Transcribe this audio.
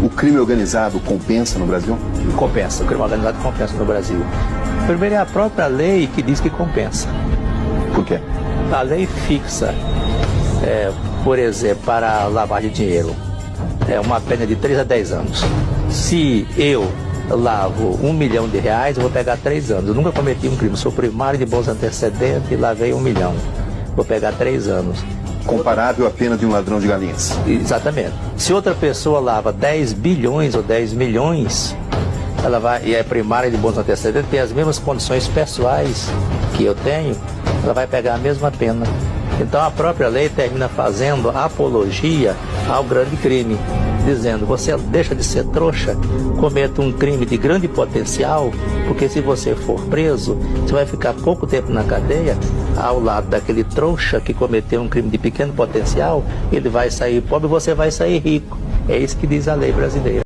O crime organizado compensa no Brasil? Compensa, o crime organizado compensa no Brasil. Primeiro é a própria lei que diz que compensa. Por quê? A lei fixa, por exemplo, para lavagem de dinheiro, é uma pena de 3 a 10 anos. Se eu lavo R$1 milhão, eu vou pegar 3 anos. Eu nunca cometi um crime, sou primário de bons antecedentes e lavei R$1 milhão. Vou pegar 3 anos. Comparável à pena de um ladrão de galinhas. Exatamente. Se outra pessoa lava 10 bilhões ou 10 milhões, ela vai, e é primária de bons antecedentes, tem as mesmas condições pessoais que eu tenho, ela vai pegar a mesma pena. Então a própria lei termina fazendo apologia ao grande crime, dizendo: você deixa de ser trouxa, cometa um crime de grande potencial, porque se você for preso, você vai ficar pouco tempo na cadeia, ao lado daquele trouxa que cometeu um crime de pequeno potencial, ele vai sair pobre e você vai sair rico. É isso que diz a lei brasileira.